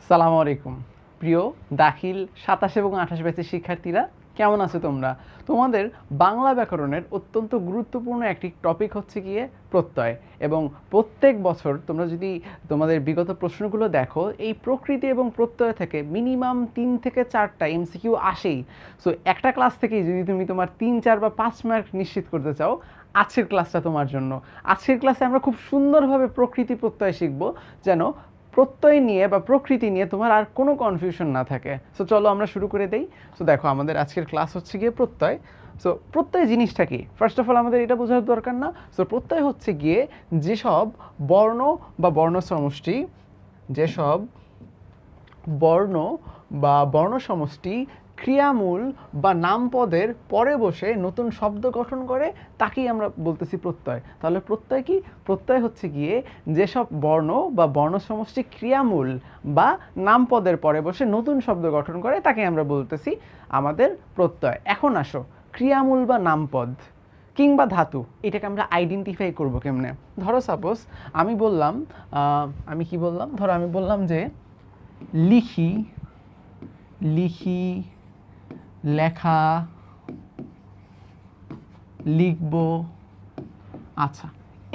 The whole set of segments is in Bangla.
সালামু আলাইকুম প্রিয় দাখিল ২৭ এবং ২৮ ব্যাচের শিক্ষার্থীরা, কেমন আছো তোমরা? তোমাদের বাংলা ব্যাকরণের অত্যন্ত গুরুত্বপূর্ণ একটি টপিক হচ্ছে গিয়ে প্রত্যয়। এবং প্রত্যেক বছর তোমরা যদি তোমাদের বিগত প্রশ্নগুলো দেখো, এই প্রকৃতি এবং প্রত্যয় থেকে মিনিমাম ৩ থেকে ৪টা এমসিকিউ আসেই। সো একটা ক্লাস থেকেই যদি তুমি তোমার ৩, ৪ বা ৫ মার্ক নিশ্চিত করতে চাও, আজকের ক্লাসটা তোমার জন্য। আজকের ক্লাসে আমরা খুব সুন্দরভাবে প্রকৃতি প্রত্যয় শিখব, যেন প্রত্যয় নিয়ে বা প্রকৃতি নিয়ে তোমার আর কোনো কনফিউশন না থাকে। সো চলো আমরা শুরু করে দেই। সো দেখো, আমাদের আজকের ক্লাস হচ্ছে গিয়ে প্রত্যয়। সো প্রত্যয় জিনিসটা কি, ফার্স্ট অফ অল আমাদের এটা বোঝার দরকার না? সো প্রত্যয় হচ্ছে গিয়ে যেসব বর্ণ বা বর্ণ সমষ্টি, যেসব বর্ণ বা বর্ণ সমষ্টি ক্রিয়ামূল বা নামপদের পরে বসে নতুন শব্দ গঠন করে, তাকেই আমরা বলতেছি প্রত্যয়। তাহলে প্রত্যয় কি? প্রত্যয় হচ্ছে গিয়ে যেসব বর্ণ বা বর্ণ সমষ্টি ক্রিয়ামূল বা নামপদের পরে বসে নতুন শব্দ গঠন করে, তাকে আমরা বলতেছি আমাদের প্রত্যয়। এখন আসো, ক্রিয়ামূল বা নামপদ কিংবা ধাতু, এটাকে আমরা আইডেন্টিফাই করবো কেমনে? ধরো সাপোজ আমি বললাম, আমি কি বললাম, ধরো আমি বললাম যে লিখি, লিখি, লেখা, লিখব। আচ্ছা,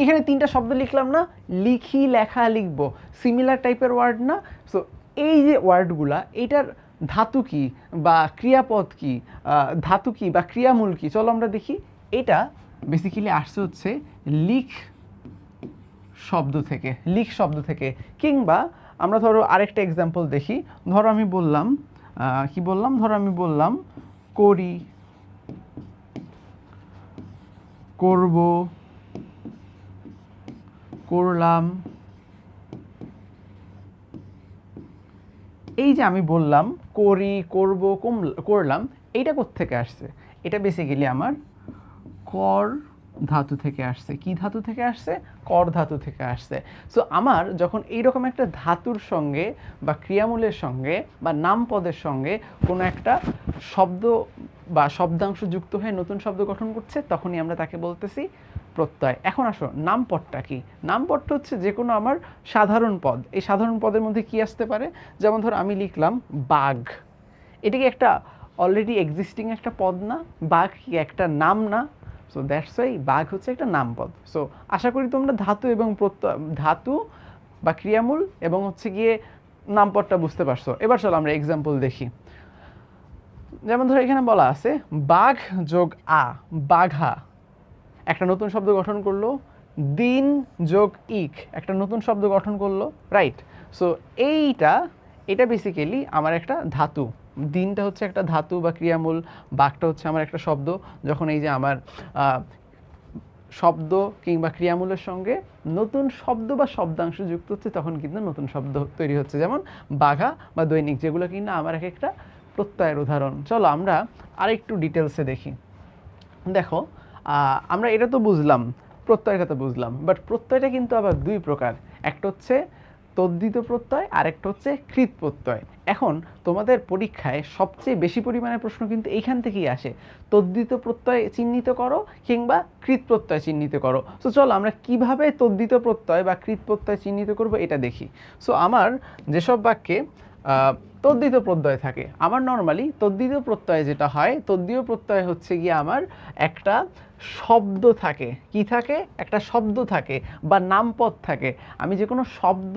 এখানে ৩টা শব্দ লিখলাম না? লিখি, লেখা, লিখব, সিমিলার টাইপের ওয়ার্ড না? সো এই যে ওয়ার্ডগুলা, এটার ধাতু কি বা ক্রিয়াপদ কি, ধাতু কি বা ক্রিয়ামূল কি, চলো আমরা দেখি। এটা বেসিক্যালি আসছে হচ্ছে লিখ শব্দ থেকে, লিখ শব্দ থেকে। কিংবা আমরা ধরো আরেকটা এক্সাম্পল দেখি। ধরো আমি বললাম, কি বললাম, ধরো আমি বললাম করি, করব, করলাম। এই যে আমি বললাম করি, করব, করলাম, এইটা কোত্থেকে আসছে? এটা বেসিক্যালি আমার কর ধাতু থেকে আসছে। কি ধাতু থেকে আসছে? কর ধাতু থেকে আসছে। সো আমার যখন এইরকম একটা ধাতুর সঙ্গে বা ক্রিয়ামূলের সঙ্গে বা নামপদের সঙ্গে কোনো একটা শব্দ বা শব্দাংশ যুক্ত হয়ে নতুন শব্দ গঠন করছে, তখনই আমরা তাকে বলতেছি প্রত্যয়। এখন আসো, নামপদটা কি? নামপদটা হচ্ছে যে কোনো আমার সাধারণ পদ। এই সাধারণ পদের মধ্যে কি আসতে পারে? যেমন ধর আমি লিখলাম বাঘ, এটা কি একটা অলরেডি এক্সিস্টিং একটা পদ না? বাঘ কি একটা নাম না? সো দ্যাটস ওয়াই বাঘ হচ্ছে একটা নামপদ। সো আশা করি তোমরা ধাতু এবং প্রত্যয়, ধাতু বা ক্রিয়ামূল এবং হচ্ছে গিয়ে নামপদটা বুঝতে পারছো। এবার চলো আমরা এক্সাম্পল দেখি। যেমন ধরো এখানে বলা আছে বাঘ যোগ আ, বাঘা, একটা নতুন শব্দ গঠন করলো। দিন যোগ ইক, একটা নতুন শব্দ গঠন করলো, রাইট? সো এটা বেসিক্যালি আমার একটা ধাতু। দিনটা হচ্ছে একটা ধাতু বা ক্রিয়ামূল, বাঘটা হচ্ছে আমার একটা শব্দ। যখন এই যে আমার শব্দ কিংবা ক্রিয়ামূলের সঙ্গে নতুন শব্দ বা শব্দাংশ যুক্ত হচ্ছে, তখন কিন্তু নতুন শব্দ তৈরি হচ্ছে, যেমন বাঘা বা দৈনিক, যেগুলো কিনা আমার এক একটা প্রত্যয়ের উদাহরণ। চলো আমরা আরেকটু ডিটেলসে দেখি। দেখো, আমরা এটা তো বুঝলাম, প্রত্যয়টা তো বুঝলাম, বাট প্রত্যয়টা কিন্তু আবার দুই প্রকার। একটা হচ্ছে তদ্ধিত প্রত্যয়, আর একটা হচ্ছে কৃত প্রত্যয়। এখন তোমাদের পরীক্ষায় সবচেয়ে বেশি পরিমাণে প্রশ্ন কিন্তু এইখান থেকেই আসে, তদ্ধিত প্রত্যয় চিহ্নিত করো কিংবা কৃত প্রত্যয় চিহ্নিত করো। সো চলো আমরা কিভাবে তদ্ধিত প্রত্যয় বা কৃত প্রত্যয় চিহ্নিত করব এটা দেখি। সো আমার যেসব বাক্যে তদ্ধিত প্রত্যয় থাকে, আমার নর্মালি তদ্ধিত প্রত্যয় যেটা হয়, তদ্ধিত প্রত্যয় হচ্ছে গিয়ে আমার একটা শব্দ থাকে। কি থাকে? একটা শব্দ থাকে বা নামপদ থাকে। আমি যে কোনো শব্দ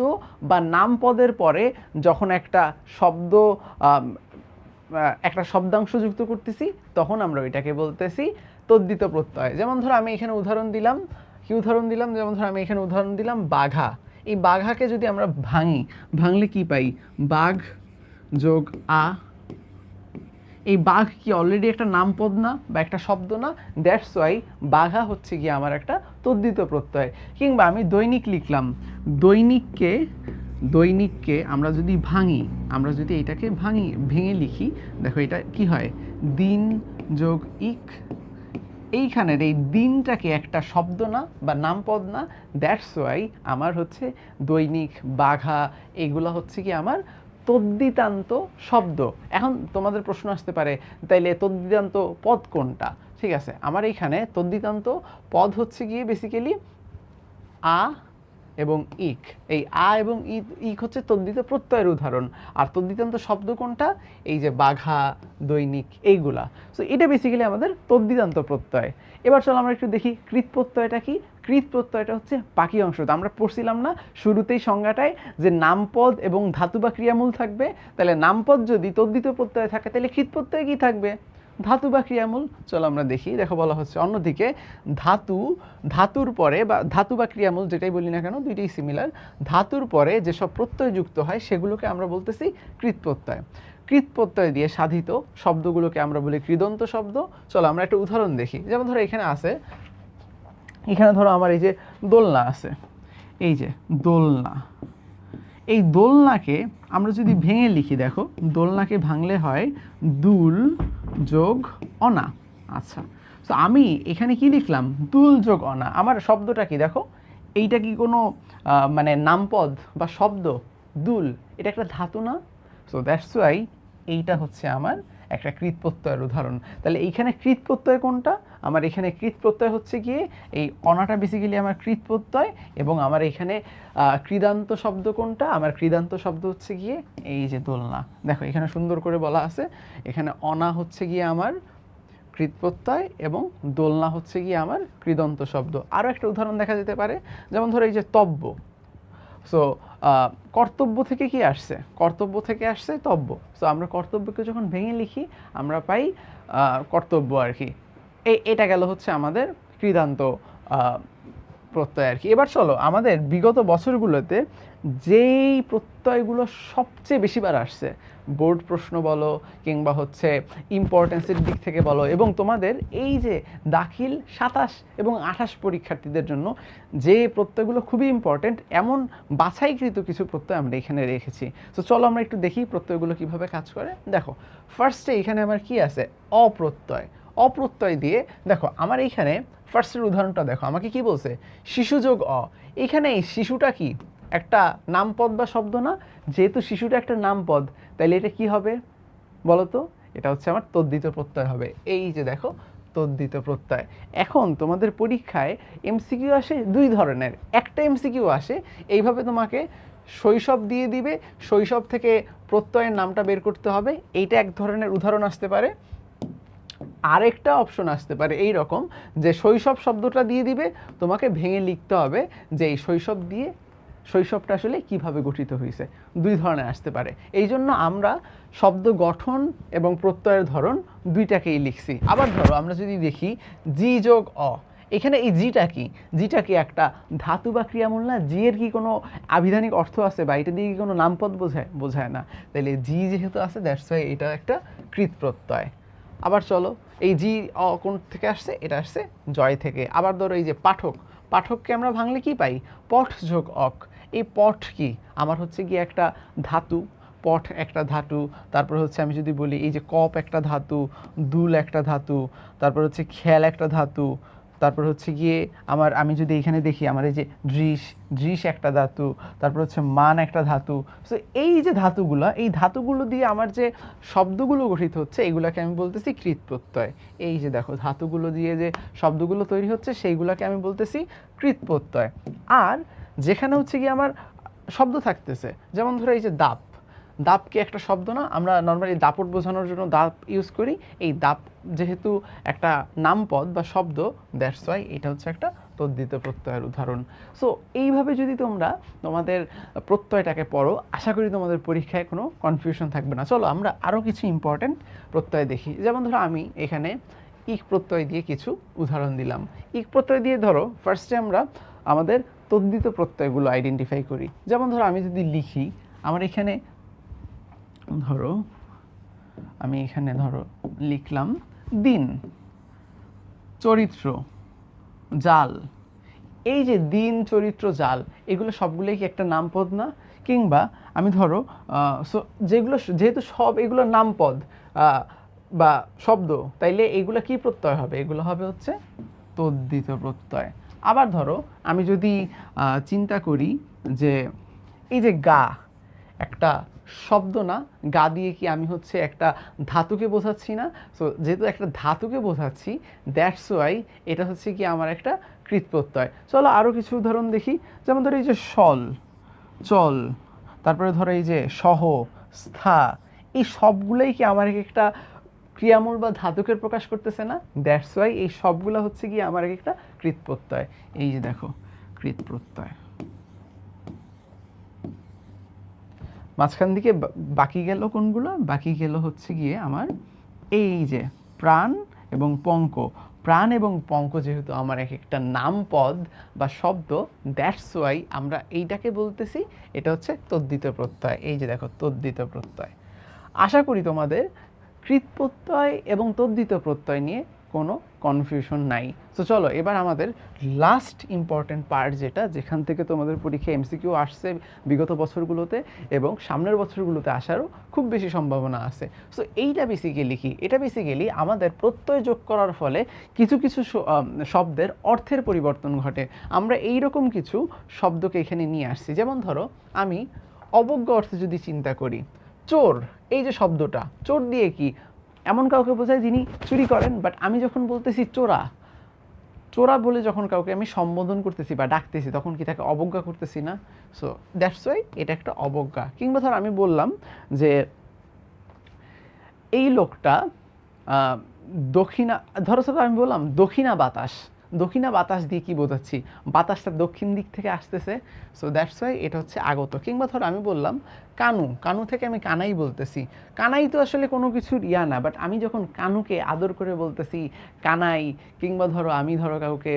বা নামপদের পরে যখন একটা শব্দ, একটা শব্দাংশ যুক্ত করতেছি, তখন আমরা ওইটাকে বলতেছি তদ্ধিত প্রত্যয়। যেমন ধরো আমি এখানে উদাহরণ দিলাম, কি উদাহরণ দিলাম? যেমন ধরো আমি এখানে উদাহরণ দিলাম বাঘা। এই বাঘাকে যদি আমরা ভাঙি, ভাঙলে কি পাই? বাঘ যোগ আ। এই বাঘ কি অলরেডি একটা নামপদ না বা একটা শব্দ না? দ্যাটস ওয়াই বাঘা হচ্ছে গিয়ে আমার একটা তদ্ধিত প্রত্যয়। কিংবা আমি দৈনিক লিখলাম, দৈনিককে, দৈনিককে আমরা যদি ভাঙি, আমরা যদি এটাকে ভেঙে লিখি, দেখো এটা কি হয়? দিন যোগ ইক। এইখানের এই দিনটাকে একটা শব্দ না বা নামপদ না? দ্যাটস ওয়াই আমার হচ্ছে দৈনিক, বাঘা, এগুলো হচ্ছে কি আমার তদ্ধিতান্ত শব্দ। এখন তোমাদের প্রশ্ন আসতে পারে, তাইলে তদ্ধিতান্ত পদ কোনটা? ঠিক আছে, আমার এইখানে তদ্ধিতান্ত পদ হচ্ছে গিয়ে বেসিক্যালি আ এবং ইক, এই আ এবং ইক হচ্ছে তদ্ধিত প্রত্যয়ের উদাহরণ। আর তদ্ধিতান্ত শব্দ কোনটা? এই যে বাঘা, দৈনিক, এইগুলা। সো এটা বেসিক্যালি আমাদের তদ্ধিতান্ত প্রত্যয়। এবার চলো আমরা একটু দেখি কৃত প্রত্যয়টা কি। কৃত প্রত্যয়টা হচ্ছে বাকি অংশটা আমরা পড়ছিলাম না শুরুতেই সংজ্ঞাটায়, যে নামপদ এবং ধাতু বা ক্রিয়ামূল থাকবে। তাহলে নামপদ যদি তদ্ধিত প্রত্যয় থাকে তাহলে কৃত প্রত্যয় কি থাকবে? ধাতু বা ক্রিয়ামূল। চলো আমরা দেখি। দেখো বলা হচ্ছে অন্যদিকে ধাতুর পরে বা ধাতু বা ক্রিয়ামূল যেটাই বলি না কেন দুইটাই সিমিলার, ধাতুর পরে যেসব প্রত্যয় যুক্ত হয় সেগুলোকে আমরা বলতেছি কৃত প্রত্যয়। কৃত প্রত্যয় দিয়ে সাধিত শব্দগুলোকে আমরা বলি কৃদন্ত শব্দ। চলো আমরা একটা উদাহরণ দেখি। যেমন ধরো এখানে আছে, এখানে ধরো আমার এই যে দোলনা আছে, এই যে দোলনা, এই দোলনাকে আমরা যদি ভেঙে লিখি, দেখো দোলনাকে ভাঙলে হয় দুল যোগ অনা। আচ্ছা, তো আমি এখানে কি লিখলাম? দুল যোগ অনা। আমার শব্দটা কি দেখো, এইটা কি কোনো মানে নামপদ বা শব্দ? দুল এটা একটা ধাতু না? সো দ্যাটস ওয়াই এইটা হচ্ছে আমার একটা কৃত প্রত্যয়ের উদাহরণ। তাহলে এইখানে কৃত প্রত্যয় কোনটা? আমার এখানে কৃত প্রত্যয় হচ্ছে গিয়ে এই অনাটা বেসিক্যালি আমার কৃত প্রত্যয়, এবং আমার এখানে কৃদান্ত শব্দ কোনটা? আমার কৃদান্ত শব্দ হচ্ছে গিয়ে এই যে দোলনা। দেখো এখানে সুন্দর করে বলা আছে, এখানে অনা হচ্ছে গিয়ে আমার কৃত প্রত্যয় এবং দোলনা হচ্ছে গিয়ে আমার কৃদন্ত শব্দ। আরও একটা উদাহরণ দেখা যেতে পারে, যেমন ধরো এই যে তব্য। সো কর্তব্য থেকে কি আসছে? কর্তব্য থেকে আসছে তব্য। সো আমরা কর্তব্যকে যখন ভেঙে লিখি আমরা পাই কর্তব্য আর কি। এটা গেল হচ্ছে আমাদের কৃদান্ত প্রত্যয় আর কি। এবার চলো আমাদের বিগত বছরগুলোতে যেই প্রত্যয়গুলো সবচেয়ে বেশিবার আসছে, বোর্ড প্রশ্ন বলো কিংবা হচ্ছে ইম্পর্টেন্সের দিক থেকে বলো, এবং তোমাদের এই যে দাখিল 27 এবং 28 পরীক্ষার্থীদের জন্য যে প্রত্যয়গুলো খুবই ইম্পর্টেন্ট, এমন বাছাইকৃত কিছু প্রত্যয় আমরা এখানে রেখেছি। তো চলো আমরা একটু দেখি প্রত্যয়গুলো কিভাবে কাজ করে। দেখো ফার্স্টে এখানে আমার কি আছে? অপ্রত্যয়। অপ্রত্যয় দিয়ে দেখো আমার এইখানে ফার্স্টের উদাহরণটা দেখো, আমাকে কি বলছে? শিশু যোগ অ। এখানে এই শিশুটা কি একটা নামপদ বা শব্দ না? যেহেতু শিশুটা একটা নামপদ, তাহলে এটা কি হবে বলো তো? এটা হচ্ছে আমার তদ্ধিত প্রত্যয় হবে। এই যে দেখো তদ্ধিত প্রত্যয়। এখন তোমাদের পরীক্ষায় এমসিকিউ আসে দুই ধরনের। একটা এমসিকিউ আসে এইভাবে, তোমাকে শৈশব দিয়ে দিবে, শৈশব থেকে প্রত্যয়ের নামটা বের করতে হবে, এইটা এক ধরনের উদাহরণ আসতে পারে। আরেকটা অপশন আসতে পারে এই রকম, যে শৈশব শব্দটা দিয়ে দিবে, তোমাকে ভেঙে লিখতে হবে যে এই শৈশব দিয়ে শৈশবটা আসলে কিভাবে গঠিত হয়েছে। দুই ধরনের আসতে পারে। এই জন্য আমরা শব্দ গঠন এবং প্রত্যয়ের ধরন দুইটাকেই লিখছি। আবার ধরো আমরা যদি দেখি জি যোগ অ, এখানে এই জিটা কি? জিটা কি একটা ধাতু বা ক্রিয়ামূল না? জি এর কি কোনো আবিধানিক অর্থ আছে বা এটা দিয়ে কি কোনো নামপদ বোঝায়? বোঝায় না। তাহলে জি যেহেতু আছে দ্যাটস ওয়াই এটা একটা কৃত প্রত্যয়। আবার চলো এই জি কোন থেকে আসছে? এটা আসছে জয় থেকে। আবার ধরো এই যে পাঠক, পাঠককে আমরা ভাঙলে কি পাই? পঠ যোগ অক। এই পঠ কি? আমার হচ্ছে কি একটা ধাতু, পঠ একটা ধাতু। তারপর হচ্ছে আমি যদি বলি এই যে কপ একটা ধাতু, দুল একটা ধাতু, তারপর হচ্ছে খেল একটা ধাতু, তারপর হচ্ছে গিয়ে আমি যদি এখানে দেখি আমার এই যে দৃশ একটা ধাতু, তারপর হচ্ছে মান একটা ধাতু। সো এই যে ধাতুগুলো, এই ধাতুগুলো দিয়ে আমার যে শব্দগুলো গঠিত হচ্ছে এগুলাকে আমি বলতেছি কৃত প্রত্যয়। এই যে দেখো ধাতুগুলো দিয়ে যে শব্দগুলো তৈরি হচ্ছে সেইগুলোকে আমি বলতেছি কৃত প্রত্যয়। আর যেখানে হচ্ছে কি আমার শব্দ থাকতেছে, যেমন ধরো এই যে দাপ, দাপ কি একটা শব্দ না? আমরা নর্মালি দাপট বোঝানোর জন্য দাপ ইউজ করি। এই দাপ যেহেতু একটা নামপদ বা শব্দ, দ্যাটস ওয়াই এটা হচ্ছে একটা তদ্ধিত প্রত্যয়ের উদাহরণ। সো এইভাবে যদি তোমরা তোমাদের প্রত্যয়টাকে পড়ো, আশা করি তোমাদের পরীক্ষায় কোনো কনফিউশন থাকবে না। চলো আমরা আরও কিছু ইম্পর্টেন্ট প্রত্যয় দেখি। যেমন ধরো আমি এখানে ইক প্রত্যয় দিয়ে কিছু উদাহরণ দিলাম। ইক প্রত্যয় দিয়ে ধরো ফার্স্টে আমরা আমাদের তদ্ধিত প্রত্যয়গুলো আইডেন্টিফাই করি। যেমন ধরো আমি যদি লিখি, আমার এখানে ধরো আমি এখানে ধরো লিখলাম দিন, চরিত্র, জাল। এই যে দিন, চরিত্র, জাল, এগুলো সবগুলোই কি একটা নামপদ না? কিংবা আমি ধরো যেগুলো যেহেতু সব এগুলো নামপদ বা শব্দ, তাইলে এগুলো কি প্রত্যয় হবে? এগুলো হবে হচ্ছে তদ্ধিত প্রত্যয়। আবার ধরো আমি যদি চিন্তা করি যে এই যে গা একটা শব্দ না? গা দিয়ে কি আমি হচ্ছে একটা ধাতুকে বোঝাচ্ছি না? সো যেহেতু একটা ধাতুকে বোঝাচ্ছি দ্যাটস ওয়াই এটা হচ্ছে কি আমার একটা কৃত প্রত্যয়। চলো আরও কিছু উদাহরণ দেখি, যেমন ধরো এই যে সল, চল, তারপরে ধরো এই যে সহ, স্থা, এই সবগুলোই কি আমার এক একটা ক্রিয়ামূল বা ধাতুকের প্রকাশ করতেছে না? দ্যাটস ওয়াই এই সবগুলো হচ্ছে কি আমার এক একটা কৃত প্রত্যয়। এই যে দেখো কৃত প্রত্যয়। মাঝখান দিকে বাকি গেল কোনগুলো? বাকি গেল হচ্ছে গিয়ে আমার এই যে প্রাণ এবং পঙ্ক। প্রাণ এবং পঙ্ক যেহেতু আমার এক একটা নামপদ বা শব্দ, দ্যাটস ওয়াই আমরা এইটাকে বলতেছি এটা হচ্ছে তদ্ধিত প্রত্যয়। এই যে দেখো তদ্ধিত প্রত্যয়। আশা করি তোমাদের কৃত প্রত্যয় এবং তদ্ধিত প্রত্যয় নিয়ে কোনো কনফিউশন নাই। তো চলো এবার আমাদের লাস্ট ইম্পর্টেন্ট পার্ট, যেখান থেকে তোমাদের পরীক্ষায় এমসিকিউ আসছে বিগত বছরগুলোতে এবং সামনের বছরগুলোতে আসারও খুব বেশি সম্ভাবনা আছে। সো এইটা বেসিক্যালি কি? এটা বেসিক্যালি আমাদের প্রত্যয় যোগ করার ফলে কিছু কিছু শব্দের অর্থের পরিবর্তন ঘটে। আমরা এইরকম কিছু শব্দকে এখানে নিয়ে আসছি। যেমন ধরো আমি অবজ্ঞা অর্থে যদি চিন্তা করি, চোর, এই যে শব্দটা, চোর দিয়ে কি এমন কাউকে বোঝায় যিনি চুরি করেন, বাট আমি যখন বলতেছি চোরা, চোরা বলে যখন কাউকে আমি সম্বোধন করতেছি বা ডাকতেছি, তখন কি তাকে অবজ্ঞা করতেছি না? সো দ্যাটস ওয়াই এটা একটা অবজ্ঞা। কিংবা ধর আমি বললাম যে এই লোকটা দক্ষিণা, ধরো আমি বললাম দক্ষিণা বাতাস, দক্ষিণা বাতাস দিয়ে কি বোঝাচ্ছি? বাতাসটা দক্ষিণ দিক থেকে আসতেছে, সো দ্যাটস ওয়াই এটা হচ্ছে আগত। কিংবা ধরো আমি বললাম কানু, কানু থেকে আমি কানাই বলতেছি। কানাই তো আসলে কোনো কিছুর ইয়া না, বাট আমি যখন কানুকে আদর করে বলতেছি কানাই, কিংবা ধরো আমি ধরো কাউকে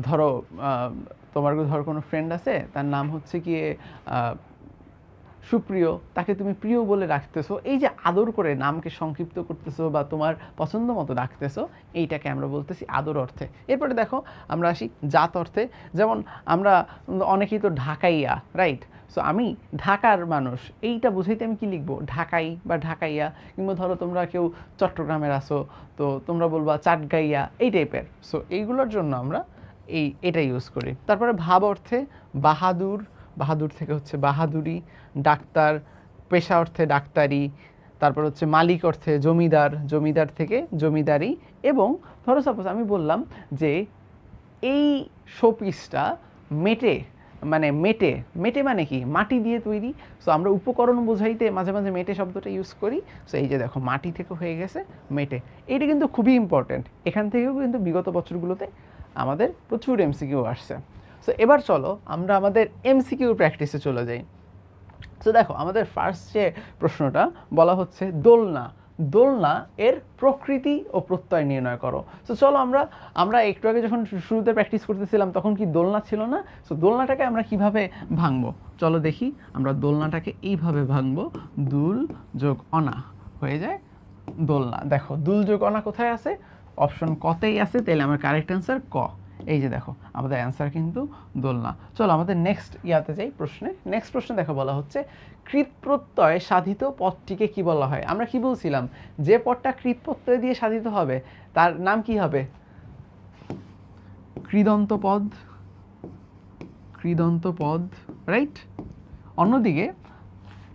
ধরো তোমার ধরো কোনো ফ্রেন্ড আছে, তার নাম হচ্ছে গিয়ে সুপ্রিয়, তাকে তুমি প্রিয় বলে রাখতেছো, এই যে আদর করে নামকে সংক্ষিপ্ত করতেছো বা তোমার পছন্দ মতো রাখতেছো, এইটাকে আমরা বলতেছি আদর অর্থে। এরপরে দেখো আমরা আসি জাত অর্থে। যেমন আমরা অনেকেই তো ঢাকাইয়া, রাইট? সো আমি ঢাকার মানুষ, এইটা বুঝাইতে আমি কি লিখবো? ঢাকাই বা ঢাকাইয়া। কিংবা ধরো তোমরা কেউ চট্টগ্রামের আসো, তো তোমরা বলবা চাটগাইয়া, এই টাইপের। সো এইগুলোর জন্য আমরা এটা ইউজ করি। তারপরে ভাব অর্থে বাহাদুর, বাহাদুর থেকে হচ্ছে বাহাদুরি। ডাক্তার, পেশা অর্থে ডাক্তারি। তারপর হচ্ছে মালিক অর্থে জমিদার, জমিদার থেকে জমিদারি। এবং ধরো সাপোজ আমি বললাম যে এই শোপিসটা মেটে, মানে মেটে, মেটে মানে কি? মাটি দিয়ে তৈরি। সো আমরা উপকরণ বোঝাইতে মাঝে মাঝে মেটে শব্দটা ইউজ করি। সো এই যে দেখো মাটি থেকে হয়ে গেছে মেটে। এইটা কিন্তু খুবই ইম্পর্টেন্ট, এখান থেকেও কিন্তু বিগত বছরগুলোতে আমাদের প্রচুর এমসিকিউ আসছে। সো এবার চলো আমরা আমাদের এমসিকিউ প্র্যাকটিসে চলে যাই। তো দেখো আমাদের ফার্স্ট যে প্রশ্নটা বলা হচ্ছে দোলনা, দোলনা এর প্রকৃতি ও প্রত্যয় নির্ণয় করো। তো চলো আমরা একটু আগে যখন শুরুতে প্র্যাকটিস করতেছিলাম তখন কি দোলনা ছিল না? সো দোলনাটাকে আমরা কিভাবে ভাঙবো চলো দেখি। আমরা দোলনাটাকে এইভাবে ভাঙবো, দুল যোগ অনা হয়ে যায় দোলনা। দেখো দুল যোগ অনা কোথায় আছে? অপশন কতেই আছে, তাহলে আমার কারেক্ট অ্যান্সার ক। এই যে দেখো আমাদের অ্যান্সার কিন্তু দোলনা। চলো আমাদের নেক্সট ইয়াতে যাই, প্রশ্নে। নেক্সট প্রশ্নে দেখো বলা হচ্ছে কৃত প্রত্যয় সাধিত পদটিকে কি বলা হয়? আমরা কি বলছিলাম? যে পদটা কৃত প্রত্যয় দিয়ে সাধিত হবে তার নাম কি হবে? কৃদন্ত পদ, কৃদন্ত পদ, রাইট? অন্যদিকে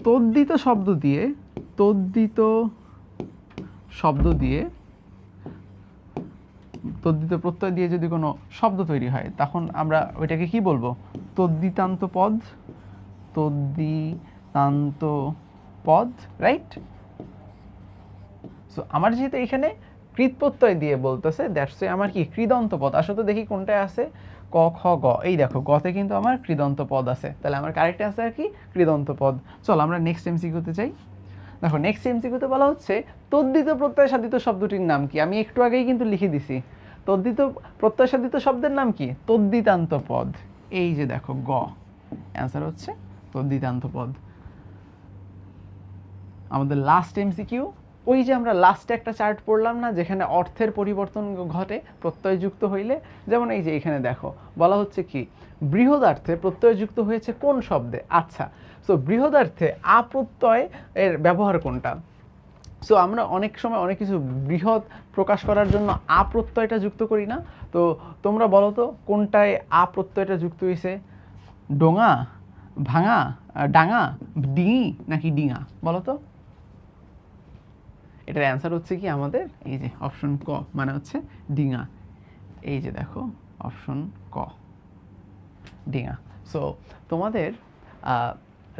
তদ্ধিত শব্দ দিয়ে, তদ্ধিত শব্দ দিয়ে, তদ্ধিত প্রত্যয় দিয়ে যদি কোনো শব্দ তৈরি হয় তখন আমরা ওইটাকে কি বলবো? তদ্ধিতান্ত পদ, তদ্ধিতান্ত পদ, রাইট? সো আমার যেহেতু এখানে কৃত প্রত্যয় দিয়ে বলতেছে, দ্যাটস আমার কি কৃদন্ত পদ। আসলে তো দেখি কোনটায় আছে, ক খ গ। এই দেখো গতে কিন্তু আমার কৃদন্ত পদ আছে, তাহলে আমার কারেক্ট অ্যান্সার কি? কৃদন্ত পদ। চলো আমরা নেক্সট এমসিকিউতে যাই। দেখো নেক্সট এমসিকিউতে বলা হচ্ছে তদ্ধিত প্রত্যয় সাধিত শব্দটির নাম কি? আমি একটু আগেই কিন্তু লিখে দিছি, তদ্ধিত প্রত্যয় সাধিত শব্দের নাম কি? তদ্ধিতান্ত পদ। এই যে দেখো গ, অ্যান্সার হচ্ছে তদ্ধিতান্ত পদ। আমাদের লাস্ট এমসিকিউ, ওই যে আমরা লাস্টে একটা চার্ট পড়লাম না, যেখানে অর্থের পরিবর্তন ঘটে প্রত্যয় যুক্ত হইলে? যেমন এই যে এখানে দেখো বলা হচ্ছে কি বৃহদার্থে প্রত্যয় যুক্ত হয়েছে কোন শব্দে? আচ্ছা, সো বৃহদার্থে আ প্রত্যয় এর ব্যবহার কোনটা? সো আমরা অনেক সময় অনেক কিছু বৃহৎ প্রকাশ করার জন্য আ প্রত্যয়টা যুক্ত করি না? তো তোমরা বলো তো কোনটায় আ প্রত্যয়টা যুক্ত হয়েছে? ডোঙা, ভাঙা, ডাঙা, ডিঙি নাকি ডিঙা? বলো তো। এটার অ্যান্সার হচ্ছে কি আমাদের এই যে অপশন ক, মানে হচ্ছে ডিঙা। এই যে দেখো অপশন ক ডিঙা। সো তোমাদের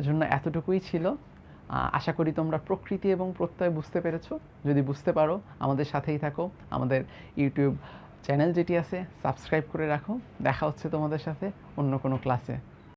জন্য এতটুকুই ছিল। আশা করি তোমরা প্রকৃতি এবং প্রত্যয় বুঝতে পেরেছো। যদি বুঝতে পারো আমাদের সাথেই থাকো, আমাদের ইউটিউব চ্যানেল যেটি আছে সাবস্ক্রাইব করে রাখো। দেখা হচ্ছে তোমাদের সাথে অন্য কোনো ক্লাসে।